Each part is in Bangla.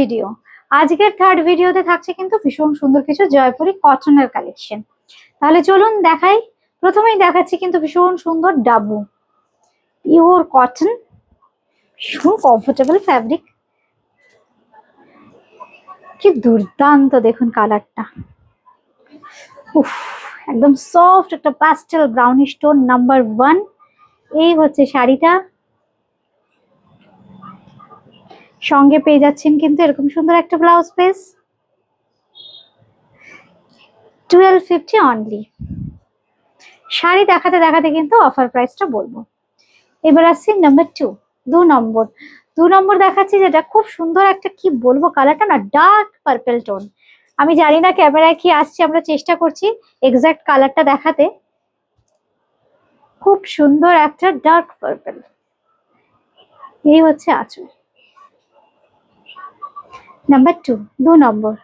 ভিডিও আজকের থার্ড ভিডিওতে থাকছে কিন্তু ভীষণ সুন্দর কিছু জয়পুরি কটনের কালেকশন। তাহলে চলুন দেখাই। প্রথমেই দেখাচ্ছি কিন্তু ভীষণ সুন্দর ডাবু পিওর কটন, ভীষণ কমফোর্টেবল ফ্যাব্রিক। কি দুর্দান্ত দেখুন কালারটা, উফ, একদম সফট একটা প্যাস্টেল ব্রাউনিশ টোন নাম্বার 1। এই হচ্ছে শাড়িটা, সঙ্গে পেয়ে যাচ্ছেন কিন্তু এরকম সুন্দর একটা ব্লাউজ পিস, 1250 অনলি। শাড়ি দেখাতে দেখাতে কিন্তু অফার প্রাইসটা বলবো। এবার আসছি নাম্বার 2, 2 নম্বর দেখাচ্ছি, যেটা খুব সুন্দর একটা, কি বলবো, কালারটা না ডার্ক পার্পল টোন। আমি জানি না ক্যামেরায় কি আসছে, আমরা চেষ্টা করছি এক্সাক্ট কালারটা দেখাতে। খুব সুন্দর একটা ডার্ক পার্পল, এই হচ্ছে আঁচল। নাম্বার 2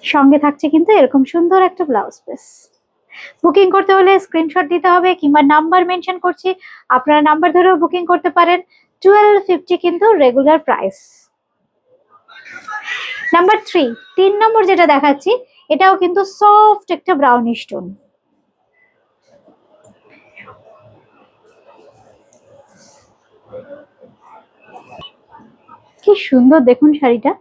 সঙ্গে থাকছে কিন্তু এরকম সুন্দর একটা ব্লাউজ পিস। বুকিং করতে হলে স্ক্রিনশট দিতে হবে কিংবা নাম্বার মেনশন করছি, আপনারা নাম্বার ধরেও বুকিং করতে পারেন। 1250 কিন্তু রেগুলার প্রাইস। নাম্বার 3 যেটা দেখাচ্ছি, এটাও কিন্তু সফট একটা ব্রাউনিশ টোন। কি সুন্দর দেখুন শাড়িটা।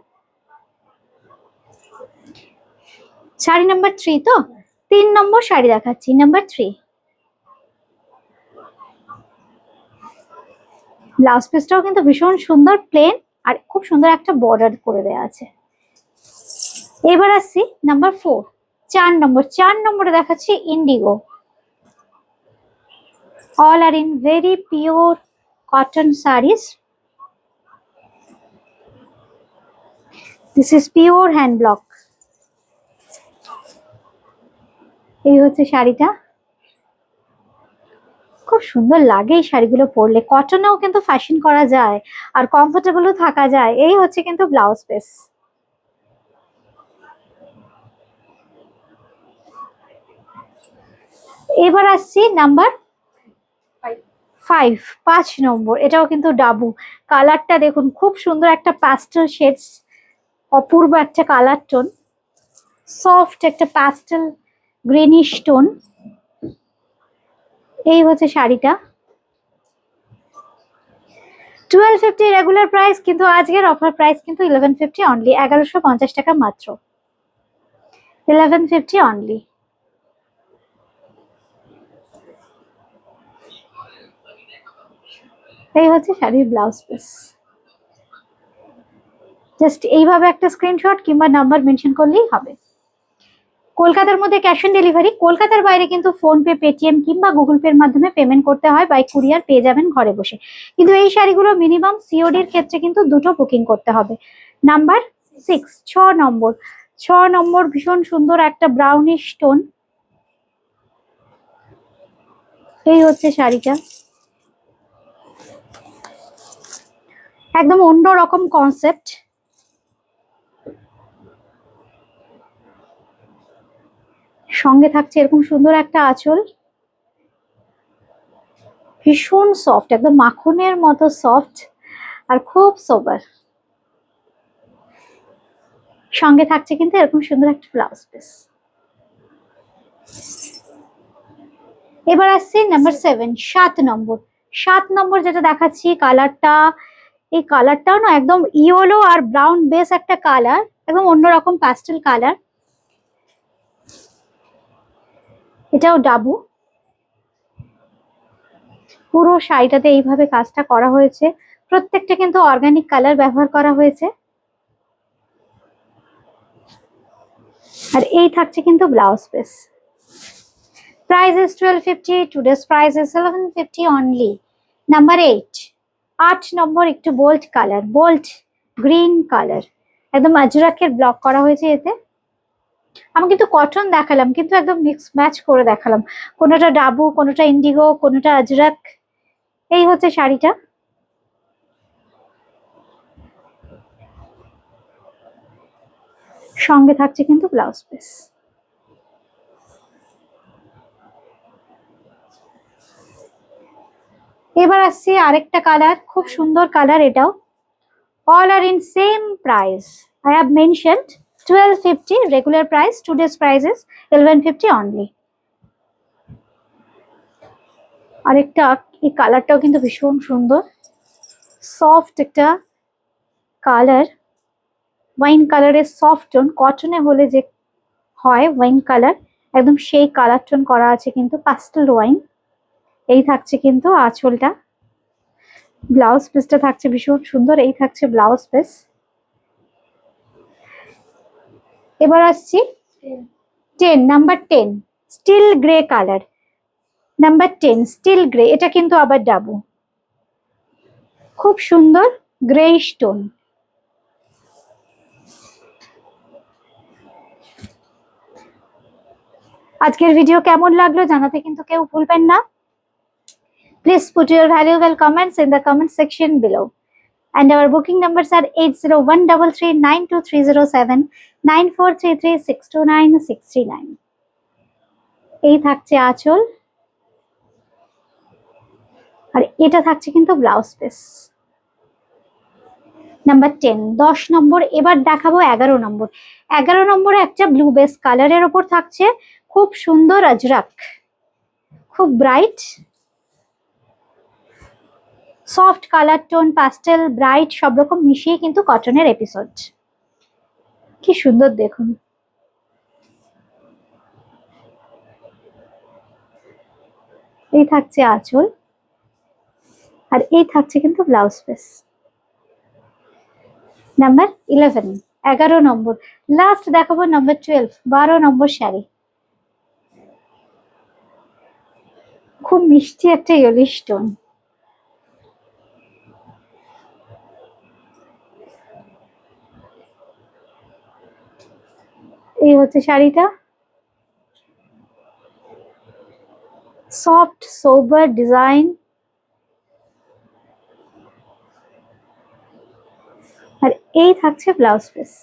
শাড়ি নাম্বার 3 তো, 3 নম্বর শাড়ি দেখাচ্ছি, নাম্বার 3। ব্লাউজ পিসটাও কিন্তু ভীষণ সুন্দর প্লেন, আর খুব সুন্দর একটা বর্ডার করে দেওয়া আছে। এবার আসছি নাম্বার 4, 4 নম্বরে দেখাচ্ছি Indigo. all are in very pure cotton sarees. This is pure hand block. এই হচ্ছে শাড়িটা, খুব সুন্দর লাগে এই শাড়িগুলো পরলে। কটনেও কিন্তু ফ্যাশন করা যায় আর কমফোর্টেবলও থাকা যায়। এই হচ্ছে কিন্তু ব্লাউজ পিস। এবার আসছি নাম্বার 5 এটাও কিন্তু ডাবু। কালারটা দেখুন, খুব সুন্দর একটা প্যাস্টেল শেডস, অপূর্ব একটা কালার টোন, সফট একটা প্যাস্টেল গ্রিনিশ টোন। এই হচ্ছে শাড়িটা, 1250 রেগুলার প্রাইস, কিন্তু আজকের অফার প্রাইস কিন্তু 1150 অনলি, 1150 টাকা মাত্র, 1150 অনলি। এই হচ্ছে শাড়ির ব্লাউজ পিস। জাস্ট এইভাবে একটা স্ক্রিনশট কিংবা নাম্বার মেনশন করলেই হবে। কলকাতার মধ্যে ক্যাশ অন ডেলিভারি, কলকাতার বাইরে কিন্তু ফোনপে, পেটিএম কিংবা গুগল পের মাধ্যমে পেমেন্ট করতে হয়, বাই কুরিয়ার পেয়ে যাবেন ঘরে বসে। কিন্তু এই শাড়িগুলো মিনিমাম সিওডির ক্ষেত্রে কিন্তু 2টো বুকিং করতে হবে। নাম্বার 6, 6 নম্বর ভীষণ সুন্দর একটা ব্রাউনিশ টোন। এই হচ্ছে শাড়িটা, একদম অন্যরকম কনসেপ্ট। সঙ্গে থাকছে এরকম সুন্দর একটা আঁচল, ভীষণ সফট, একদম মাখনের মতো সফট আর খুব সোবার। সঙ্গে থাকছে কিন্তু এরকম সুন্দর একটা ব্লাউজ পিস। এবার আসছি নাম্বার 7 যেটা দেখাচ্ছি, কালারটা, এই কালারটাও না একদম ইয়েলো আর ব্রাউন বেস একটা কালার, একদম অন্যরকম প্যাস্টেল কালার। এটাও ডাবু। পুরো শাড়িটাতে এইভাবে কাজটা করা হয়েছে, প্রত্যেকটা কিন্তু অর্গানিক কালার ব্যবহার করা হয়েছে। আর এই থাকছে কিন্তু blouse piece. Price is 1250, today's price is 1150 only. Number 8 একটু bold colour, bold green colour, একদম আজরাকের ব্লক করা হয়েছে এতে। আমি কিন্তু কটন দেখালাম, কিন্তু একদম মিক্স ম্যাচ করে দেখালাম, কোনোটা ডাবু, কোনোটা ইন্ডিগো, কোনোটা আজরাক। এই হচ্ছে শাড়িটা, সঙ্গে থাকছে কিন্তু ব্লাউজ পিস। এবার এবার আসছি আরেকটা কালার, খুব সুন্দর কালার এটাও। All are in same price. I have mentioned 1250 regular price. Today's price is 1150 only. আরেকটা, এই কালারটাও কিন্তু ভীষণ সুন্দর, সফট একটা কালার, ওয়াইন কালারের সফট টোন, কটনে হলে যে হয় ওয়াইন কালার, একদম সেই কালার টোন করা আছে কিন্তু, পাস্টেল ওয়াইন। এই থাকছে কিন্তু আঁচলটা, ব্লাউজ পিসটা থাকছে ভীষণ সুন্দর, এই থাকছে ব্লাউজ পিস। এবার আসছি 10, number 10 still grey colour, number 10 still grey. এটা কিন্তু আবার ডাবু, খুব সুন্দর গ্রে স্টোন। আজকের ভিডিও কেমন লাগলো জানাতে কিন্তু কেউ ভুলবেন না। Please put your valuable comments in the comment section below. And our booking numbers are 8013392307, 9433629639. এই থাকছে আঁচল, আর এটা থাকছে কিন্তু ব্লাউজ পিস। নাম্বার 10, 10 নম্বর। এবার দেখাবো 11 নম্বর। 11 নম্বরে একটা ব্লু বেস কালারের ওপর থাকছে খুব সুন্দর আজরাক, খুব bright soft colour tone, pastel, bright সব রকম মিশিয়ে কিন্তু কটনের এপিসোড। কি সুন্দর দেখুন। এই থাকছে আঁচল, আর এই থাকছে কিন্তু ব্লাউজ পিস। নাম্বার 11, 11 নম্বর। লাস্ট দেখাবো নাম্বার 12, 12 নম্বর শাড়ি। খুব মিষ্টি একটা ইয়েলিশ টোন, এই হচ্ছে শাড়িটা, সফট সোবার ডিজাইন, আর এই থাকছে ব্লাউজ পিস।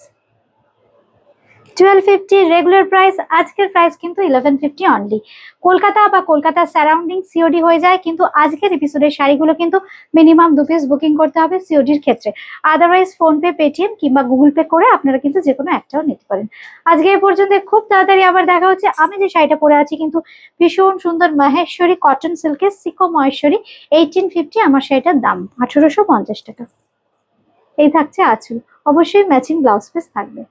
1250 রেগুলার প্রাইস, আজকের প্রাইস কিন্তু 1150 অনলি। কলকাতা বা কলকাতার সারাউন্ডিং সিওডি হয়ে যায়, কিন্তু আজকের এপিসোডের শাড়িগুলো কিন্তু মিনিমাম 2 পিস বুকিং করতে হবে সিওডির ক্ষেত্রে। আদারওয়াইজ ফোনপে, পেটিএম কিংবা গুগল পে করে আপনারা কিন্তু যে কোনো একটাও নিতে পারেন। আজকে এই পর্যন্ত, খুব তাড়াতাড়ি আবার দেখা হচ্ছে। আমি যে শাড়িটা পরে আছি কিন্তু ভীষণ সুন্দর মাহেশ্বরী কটন সিল্কের সিকো মহেশ্বরী, 1850 আমার শাড়িটার দাম 1850 টাকা। এই থাকছে আঁচল, অবশ্যই ম্যাচিং ব্লাউজ পিস থাকবে।